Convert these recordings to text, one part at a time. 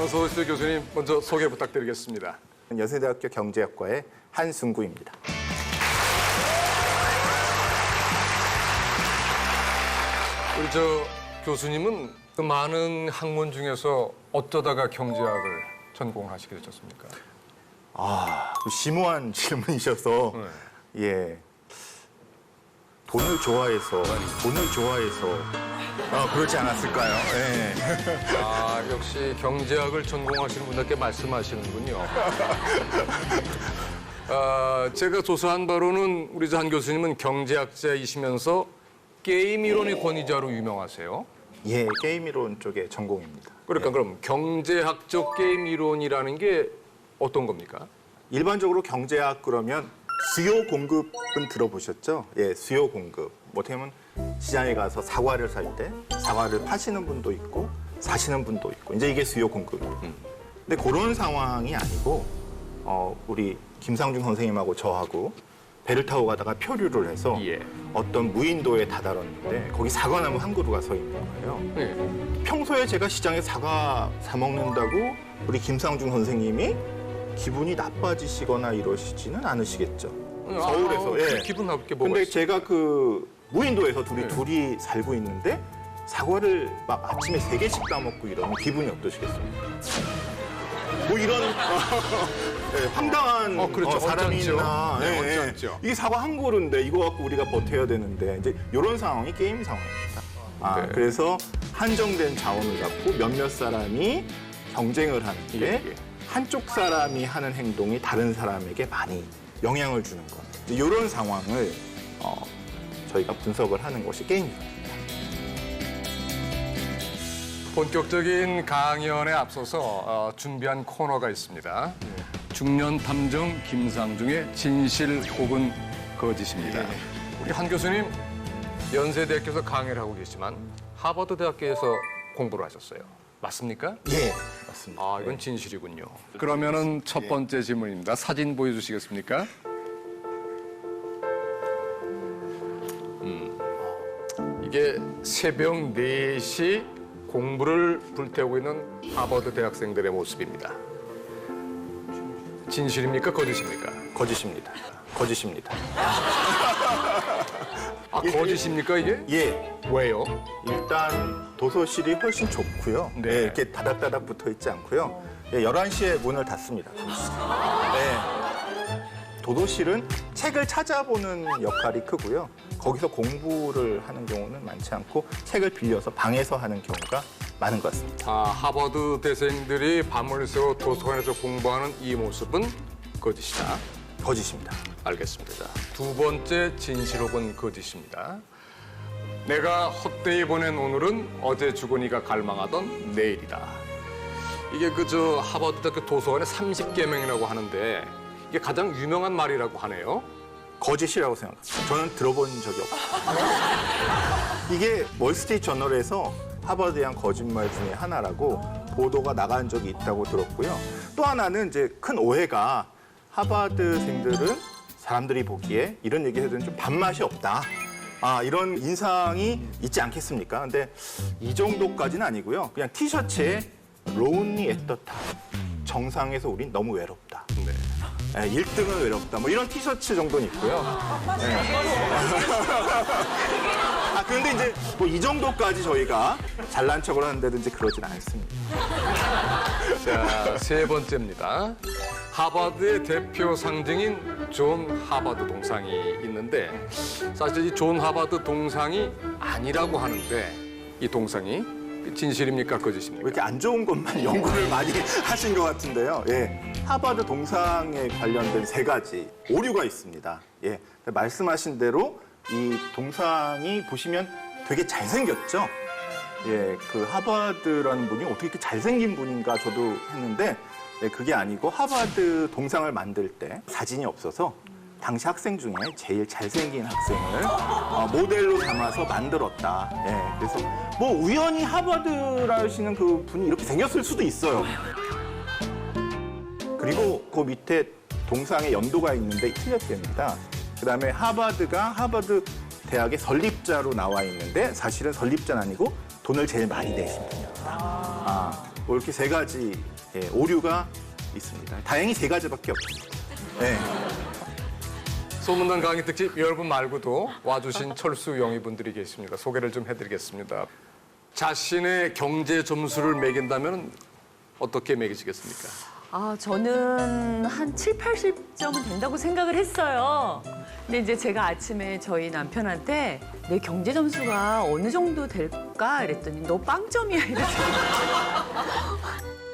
어서 오십시오, 교수님. 먼저 소개 부탁드리겠습니다. 연세대학교 경제학과의 한승구입니다. 우리 교수님은 그 많은 학문 중에서 어쩌다가 경제학을 전공을 하시게 되셨습니까? 심오한 질문이셔서 예, 돈을 좋아해서 그렇지 않았을까요? 예. 역시 경제학을 전공하시는 분들께 말씀하시는군요. 제가 조사한 바로는 우리 한 교수님은 경제학자이시면서 게임 이론의 권위자로 유명하세요. 예, 게임 이론 쪽의 전공입니다. 그러니까 그럼 경제학적 게임 이론이라는 게 어떤 겁니까? 일반적으로 경제학 그러면 수요 공급은 들어보셨죠? 예, 수요 공급. 어떻게 보면 시장에 가서 사과를 살 때 사과를 파시는 분도 있고 사시는 분도 있고 이제 이게 수요 공급입니다. 근데 그런 상황이 아니고 우리 김상중 선생님하고 저하고 배를 타고 가다가 표류를 해서 예. 어떤 무인도에 다다랐는데 거기 사과나무 한 그루가 서 있는 거예요. 네. 평소에 제가 시장에 사과 사 먹는다고 우리 김상중 선생님이 기분이 나빠지시거나 이러시지는 않으시겠죠. 서울에서. 예. 기분 나쁠 게 뭐가 근데 있어요? 제가 그 무인도에서 네. 둘이 살고 있는데 사과를 막 아침에 3개씩 따먹고 이러면 기분이 어떠시겠습니까? 뭐 이런 예, 황당한 그렇죠. 사람이 어쩌죠. 있나. 네, 예, 예. 어쩌죠. 이게 사과 한 그루인데 이거 갖고 우리가 버텨야 되는데 이제 이런 상황이 게임 상황입니다. 네. 그래서 한정된 자원을 갖고 몇몇 사람이 경쟁을 하는데 예. 한쪽 사람이 하는 행동이 다른 사람에게 많이 영향을 주는 것. 이런 상황을 저희가 분석을 하는 것이 게임입니다. 본격적인 강연에 앞서서 준비한 코너가 있습니다. 중년 탐정 김상중의 진실 혹은 거짓입니다. 우리 한 교수님 연세대학교에서 강의를 하고 계시지만 하버드 대학교에서 공부를 하셨어요. 맞습니까? 예, 맞습니다. 이건 진실이군요. 그러면은 첫 번째 질문입니다. 사진 보여주시겠습니까? 이게 새벽 4시 공부를 불태우고 있는 하버드 대학생들의 모습입니다. 진실입니까? 거짓입니까? 거짓입니다. 거짓입니다. 거짓입니까 이게? 예, 왜요? 일단 도서실이 훨씬 좁고요. 네. 예, 이렇게 다닥다닥 붙어 있지 않고요. 11시에 문을 닫습니다. 네. 도서실은 책을 찾아보는 역할이 크고요. 거기서 공부를 하는 경우는 많지 않고 책을 빌려서 방에서 하는 경우가 많은 것 같습니다. 하버드 대생들이 밤을 새워 도서관에서 공부하는 이 모습은 거짓이다. 거짓입니다. 알겠습니다. 두 번째 진실 혹은 거짓입니다. 내가 헛되이 보낸 오늘은 어제 죽은이가 갈망하던 내일이다. 이게 하버드 대학교 도서관의 30계명이라고 하는데 이게 가장 유명한 말이라고 하네요. 거짓이라고 생각합니다. 저는 들어본 적이 없어요. 이게 월스트리트 저널에서 하버드에 대한 거짓말 중에 하나라고 보도가 나간 적이 있다고 들었고요. 또 하나는 이제 큰 오해가 하버드생들은 사람들이 보기에 이런 얘기 해도 좀 밥맛이 없다. 이런 인상이 있지 않겠습니까? 근데 이 정도까지는 아니고요. 그냥 티셔츠에 Lonely at the top. 정상에서 우린 너무 외롭다. 네. 1등은 외롭다. 뭐 이런 티셔츠 정도는 있고요. 네. 그런데 이제 뭐 이 정도까지 저희가 잘난 척을 하는데도 그러진 않습니다. 자, 세 번째입니다. 하버드의 대표 상징인 존 하버드 동상이 있는데 사실 이 존 하버드 동상이 아니라고 하는데 이 동상이 진실입니까? 왜 거짓입니까? 이렇게 안 좋은 것만 연구를 많이 하신 것 같은데요. 예. 하버드 동상에 관련된 3가지 오류가 있습니다. 예. 말씀하신 대로 이 동상이 보시면 되게 잘생겼죠? 예. 그 하버드라는 분이 어떻게 이렇게 잘생긴 분인가 저도 했는데 그게 아니고 하버드 동상을 만들 때 사진이 없어서 당시 학생 중에 제일 잘생긴 학생을 모델로 삼아서 만들었다. 예, 그래서 뭐 우연히 하버드라시는 그 분이 이렇게 생겼을 수도 있어요. 그리고 그 밑에 동상의 연도가 있는데 틀렸답니다. 그다음에 하버드가 하버드 대학의 설립자로 나와 있는데 사실은 설립자는 아니고 돈을 제일 많이 내신 분이었다. 뭐 이렇게 세 가지 오류가 있습니다. 다행히 세 가지밖에 없습니다. 네. 소문난 강의 특집 여러분 말고도 와주신 철수 영희분들이 계십니다. 소개를 좀 해드리겠습니다. 자신의 경제 점수를 매긴다면 어떻게 매기시겠습니까? 저는 한 7, 80점은 된다고 생각을 했어요. 근데 이제 제가 아침에 저희 남편한테 내 경제 점수가 어느 정도 될까? 이랬더니 너 빵점이야. 이러더라고요.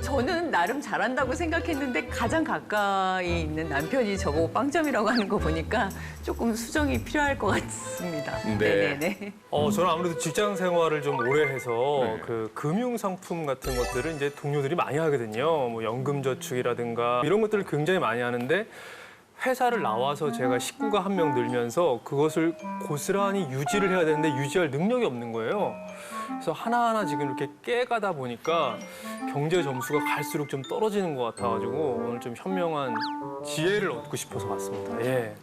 저는 나름 잘한다고 생각했는데 가장 가까이 있는 남편이 저보고 빵점이라고 하는 거 보니까 조금 수정이 필요할 것 같습니다. 네. 네네네. 저는 아무래도 직장 생활을 좀 오래 해서 네. 그 금융 상품 같은 것들을 이제 동료들이 많이 하거든요. 뭐 연금 저축이라든가 이런 것들을 굉장히 많이 하는데 회사를 나와서 제가 식구가 한 명 늘면서 그것을 고스란히 유지를 해야 되는데 유지할 능력이 없는 거예요. 그래서 하나하나 지금 이렇게 깨가다 보니까 경제 점수가 갈수록 좀 떨어지는 것 같아가지고 오늘 좀 현명한 지혜를 얻고 싶어서 왔습니다. 예.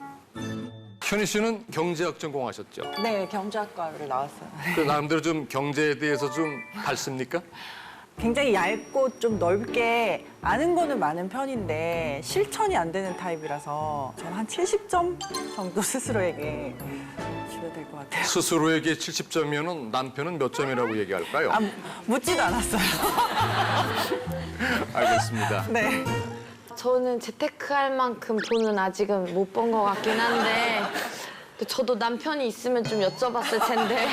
현희 씨는 경제학 전공하셨죠? 네, 경제학과를 나왔어요. 그 나름대로 좀 경제에 대해서 좀 밝습니까? 굉장히 얇고 좀 넓게 아는 거는 많은 편인데 실천이 안 되는 타입이라서 저는 한 70점 정도 스스로에게 주면 될 것 같아요. 스스로에게 70점이면 남편은 몇 점이라고 얘기할까요? 묻지도 않았어요. 알겠습니다. 네. 저는 재테크할 만큼 돈은 아직은 못 번 것 같긴 한데 저도 남편이 있으면 좀 여쭤봤을 텐데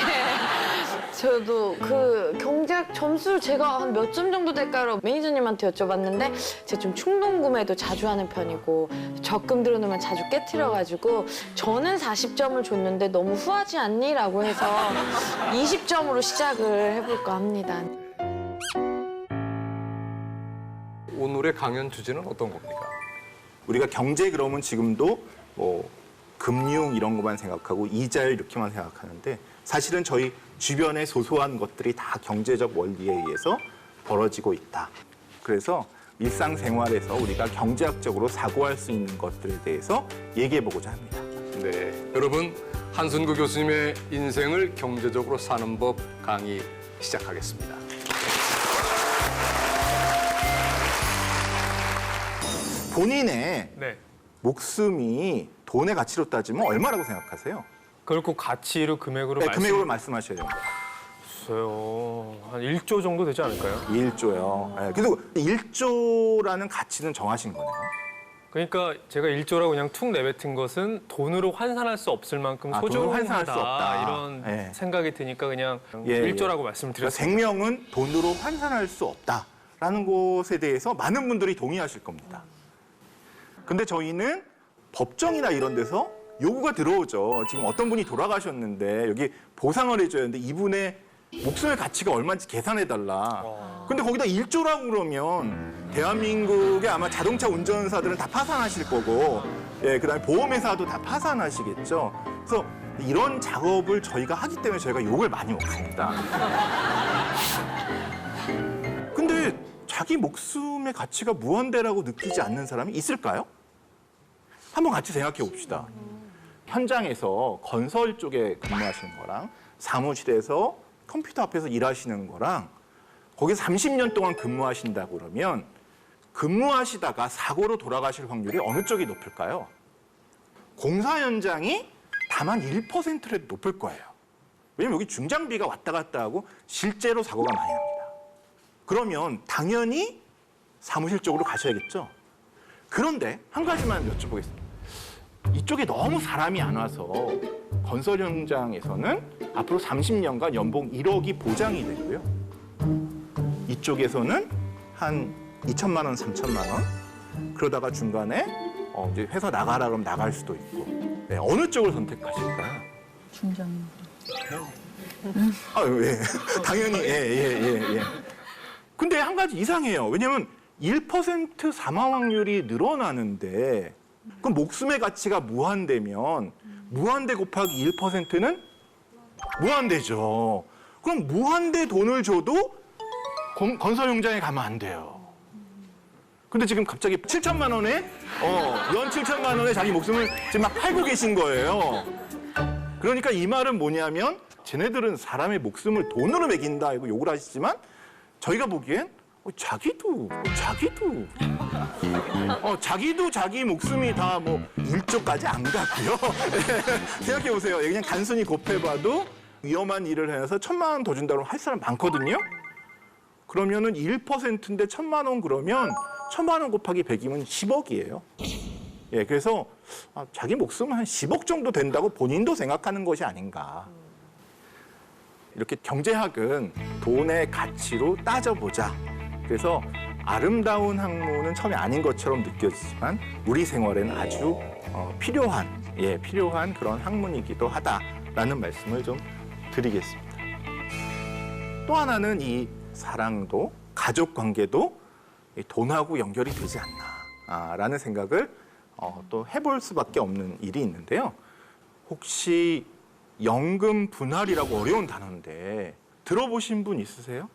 저도 그 경제학 점수를 제가 한 몇 점 정도 될까요? 매니저님한테 여쭤봤는데 제가 좀 충동 구매도 자주 하는 편이고 적금 들어놓으면 자주 깨트려가지고 저는 40점을 줬는데 너무 후하지 않니? 라고 해서 20점으로 시작을 해볼까 합니다. 오늘의 강연 주제는 어떤 겁니까? 우리가 경제 그러면 지금도 뭐 금융 이런 것만 생각하고 이자율 이렇게만 생각하는데 사실은 저희 주변의 소소한 것들이 다 경제적 원리에 의해서 벌어지고 있다. 그래서 일상생활에서 우리가 경제학적으로 사고할 수 있는 것들에 대해서 얘기해 보고자 합니다. 네, 여러분 한순구 교수님의 인생을 경제적으로 사는 법 강의 시작하겠습니다. 본인의 네. 목숨이 돈의 가치로 따지면 얼마라고 생각하세요? 그걸 꼭 가치로 금액으로 네, 금액으로 말씀하셔야 됩니다. 말씀해주세요. 한 1조 정도 되지 않을까요? 1조요. 네, 그래도 1조라는 가치는 정하신 거네요. 그러니까 제가 1조라고 그냥 툭 내뱉은 것은 돈으로 환산할 수 없을 만큼 돈으로 환산할 수 소중하다 없다. 이런 예. 생각이 드니까 그냥 예, 1조라고 예. 말씀을 그러니까 드렸습니다. 생명은 돈으로 환산할 수 없다라는 것에 대해서 많은 분들이 동의하실 겁니다. 근데 저희는 법정이나 이런 데서 요구가 들어오죠. 지금 어떤 분이 돌아가셨는데 여기 보상을 해줘야 하는데 이분의 목숨의 가치가 얼마인지 계산해달라. 근데 거기다 1조라고 그러면 대한민국의 아마 자동차 운전사들은 다 파산하실 거고, 예, 그다음에 보험회사도 다 파산하시겠죠. 그래서 이런 작업을 저희가 하기 때문에 저희가 욕을 많이 먹습니다. 근데 자기 목숨의 가치가 무한대라고 느끼지 않는 사람이 있을까요? 한번 같이 생각해 봅시다. 현장에서 건설 쪽에 근무하시는 거랑 사무실에서 컴퓨터 앞에서 일하시는 거랑 거기서 30년 동안 근무하신다고 그러면 근무하시다가 사고로 돌아가실 확률이 어느 쪽이 높을까요? 공사 현장이 다만 1%라도 높을 거예요. 왜냐면 여기 중장비가 왔다 갔다 하고 실제로 사고가 많이 납니다. 그러면 당연히 사무실 쪽으로 가셔야겠죠. 그런데 한 가지만 여쭤보겠습니다. 이쪽에 너무 사람이 안 와서 건설 현장에서는 앞으로 30년간 연봉 1억이 보장이 되고요. 이쪽에서는 한 2천만 원, 3천만 원. 그러다가 중간에 이제 회사 나가라 그러면 나갈 수도 있고. 네, 어느 쪽을 선택하실까요? 중장님. 아, 예. 당연히 예. 근데 한 가지 이상해요. 왜냐면 1% 사망 확률이 늘어나는데 그럼 목숨의 가치가 무한대면 무한대 곱하기 1%는 무한대죠. 그럼 무한대 돈을 줘도 건설 현장에 가면 안 돼요. 근데 지금 갑자기 7천만 원에 연 7천만 원에 자기 목숨을 지금 막 팔고 계신 거예요. 그러니까 이 말은 뭐냐면 쟤네들은 사람의 목숨을 돈으로 매긴다 이거 욕을 하시지만 저희가 보기엔 자기도 자기 목숨이 다 뭐 1조까지 안 갔고요. 생각해 보세요. 그냥 단순히 곱해봐도 위험한 일을 해서 1,000만 원 더 준다고 할 사람 많거든요. 그러면은 1%인데 1,000만 원 그러면 1,000만 원 곱하기 100이면 10억이에요. 예, 그래서 자기 목숨은 한 10억 정도 된다고 본인도 생각하는 것이 아닌가. 이렇게 경제학은 돈의 가치로 따져보자. 그래서 아름다운 학문은 처음에 아닌 것처럼 느껴지지만 우리 생활에는 아주 필요한 그런 학문이기도 하다라는 말씀을 좀 드리겠습니다. 또 하나는 이 사랑도 가족 관계도 돈하고 연결이 되지 않나라는 생각을 또 해볼 수밖에 없는 일이 있는데요. 혹시 연금 분할이라고 어려운 단어인데 들어보신 분 있으세요?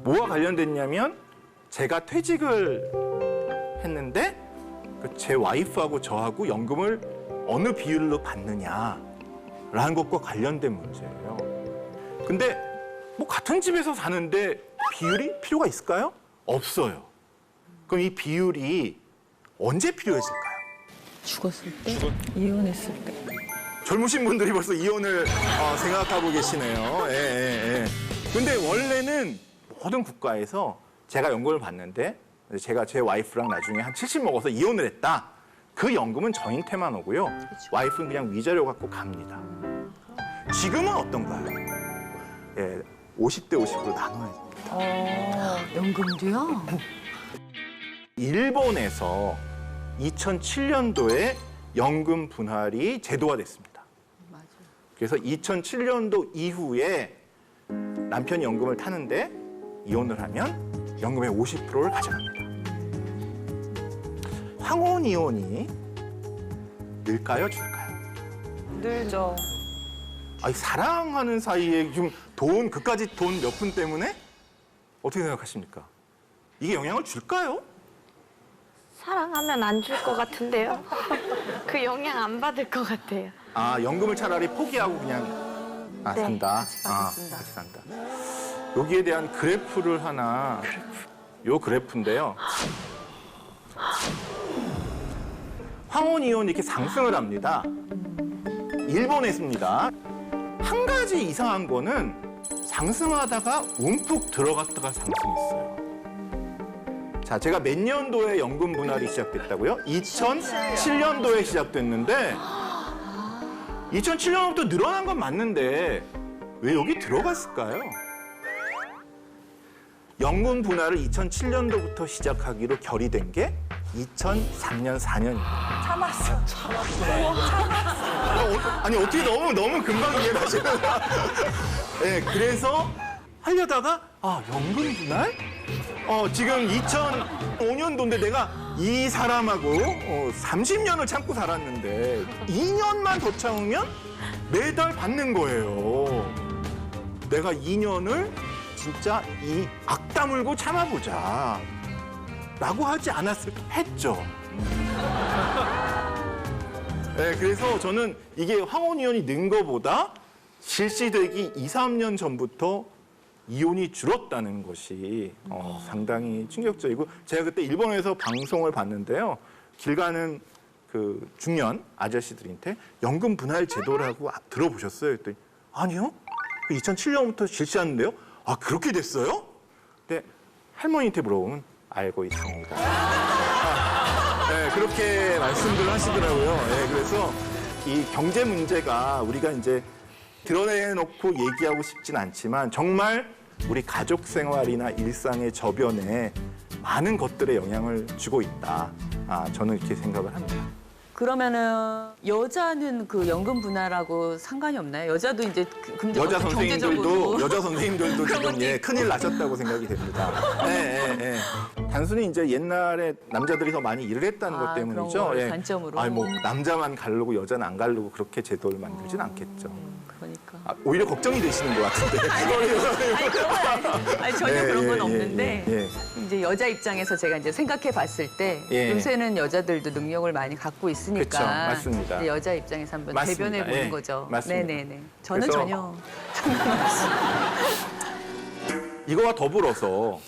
뭐와 관련됐냐면 제가 퇴직을 했는데 제 와이프하고 저하고 연금을 어느 비율로 받느냐라는 것과 관련된 문제예요. 근데 뭐 같은 집에서 사는데 비율이 필요가 있을까요? 없어요. 그럼 이 비율이 언제 필요해질까요? 죽었을 때? 이혼했을 때? 젊으신 분들이 벌써 이혼을 생각하고 계시네요. 예. 근데 원래는 모든 국가에서 제가 연금을 받는데 제가 제 와이프랑 나중에 한 70 먹어서 이혼을 했다. 그 연금은 저한테만 오고요. 와이프는 그냥 위자료 갖고 갑니다. 지금은 어떤가요? 예, 50대 50으로 나눠야 됩니다. 연금도요? 일본에서 2007년도에 연금 분할이 제도화됐습니다. 맞아요. 그래서 2007년도 이후에 남편이 연금을 타는데 이혼을 하면 연금의 50%를 가져갑니다. 황혼 이혼이 늘까요, 줄까요? 늘죠. 아니, 사랑하는 사이에 지금 그까지 돈 몇 푼 때문에 어떻게 생각하십니까? 이게 영향을 줄까요? 사랑하면 안 줄 것 같은데요. 그 영향 안 받을 것 같아요. 연금을 차라리 포기하고 그냥 네, 산다. 같이 산다. 여기에 대한 그래프를 하나. 요 그래프인데요. 황혼 이혼 이렇게 상승을 합니다. 일본에서입니다. 한 가지 이상한 거는 상승하다가 움푹 들어갔다가 상승했어요. 자, 제가 몇 년도에 연금 분할이 시작됐다고요? 2007년도에 시작됐는데 2007년부터 늘어난 건 맞는데 왜 여기 들어갔을까요? 연금 분할을 2007년도부터 시작하기로 결의된 게 2003년, 4년입니다. 참았어. 아니, 어떻게 너무 금방 이해를 하시는 네, 그래서 하려다가 연금 분할? 지금 2005년도인데 내가 이 사람하고 30년을 참고 살았는데 2년만 더 참으면 매달 받는 거예요. 내가 2년을 진짜 이 악다물고 참아보자 라고 하지 않았을까? 했죠. 네, 그래서 저는 이게 황혼이혼이 는 거보다 실시되기 2, 3년 전부터 이혼이 줄었다는 것이 상당히 충격적이고, 제가 그때 일본에서 방송을 봤는데요. 길 가는 그 중년 아저씨들한테 연금 분할 제도라고 들어보셨어요? 그랬더니 아니요. 2007년부터 실시하는데요. 그렇게 됐어요? 근데 할머니한테 물어보면 알고 있습니다. 네, 그렇게 말씀들 하시더라고요. 네, 그래서 이 경제 문제가 우리가 이제 드러내놓고 얘기하고 싶진 않지만 정말 우리 가족 생활이나 일상의 저변에 많은 것들에 영향을 주고 있다. 저는 이렇게 생각을 합니다. 그러면은 여자는 그 연금 분할하고 상관이 없나요? 여자도 이제 여자 경제적으로 선생님들도 지금 큰일 나셨다고 생각이 됩니다. 네. 단순히 이제 옛날에 남자들이 더 많이 일을 했다는 것 때문이죠. 그런 걸 단점으로. 뭐 남자만 가르고 여자는 안 가르고 그렇게 제도를 만들진 않겠죠. 그러니까. 오히려 걱정이 되시는 것 같은데. 아니 그런 건 아니 전혀 예, 그런 건 예, 없는데 예, 이제 여자 입장에서 제가 이제 생각해 봤을 때 예. 요새는 여자들도 능력을 많이 갖고 있으니까 그쵸, 맞습니다. 이제 여자 입장에서 한번 맞습니다. 대변해 보는 예, 거죠. 맞습니다. 네네네. 저는 그래서- 전혀 이거와 더불어서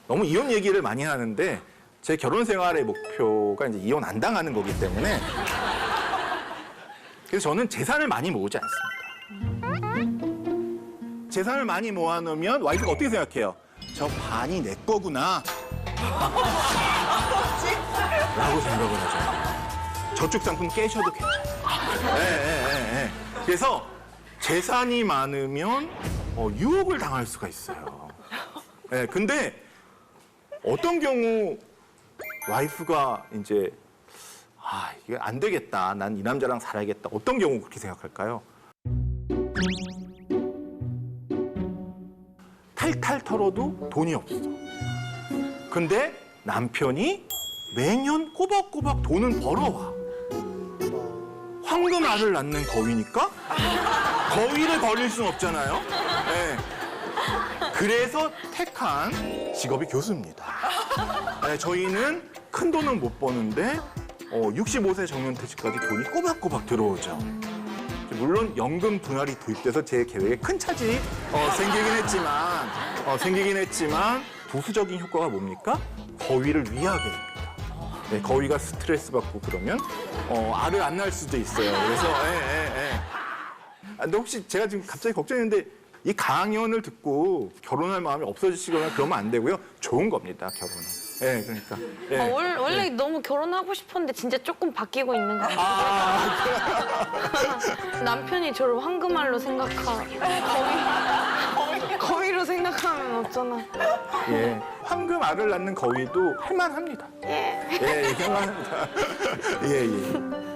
너무 이혼 얘기를 많이 하는데 제 결혼 생활의 목표가 이제 이혼 안 당하는 거기 때문에 그래서 저는 재산을 많이 모으지 않습니다. 재산을 많이 모아놓으면 와이프가 어떻게 생각해요? 저 반이 내 거구나. 라고 생각을 하죠. 저축 상품 깨셔도 괜찮아요. 예. 그래서 재산이 많으면 유혹을 당할 수가 있어요. 예, 근데 어떤 경우 와이프가 이제 이게 안 되겠다. 난 이 남자랑 살아야겠다. 어떤 경우 그렇게 생각할까요? 탈탈 털어도 돈이 없어. 근데 남편이 매년 꼬박꼬박 돈은 벌어와. 황금알을 낳는 거위니까 거위를 버릴 순 없잖아요. 네. 그래서 택한 직업이 교수입니다. 네, 저희는 큰 돈은 못 버는데 65세 정년퇴직까지 돈이 꼬박꼬박 들어오죠. 물론 연금 분할이 도입돼서 제 계획에 큰 차질이 생기긴 했지만 부수적인 효과가 뭡니까? 거위를 위하게 됩니다. 네, 거위가 스트레스 받고 그러면 알을 안 낳을 수도 있어요. 그래서 근데 혹시 제가 지금 갑자기 걱정했는데 이 강연을 듣고 결혼할 마음이 없어지시거나 그러면 안 되고요. 좋은 겁니다, 결혼은. 예, 그러니까. 예. 원래 너무 결혼하고 싶었는데 진짜 조금 바뀌고 있는 것 같아요. 남편이 저를 황금알로 거위로 생각하면 없잖아. 예. 황금 알을 낳는 거위도 할만합니다. 예. 예, 할만합니다. 예.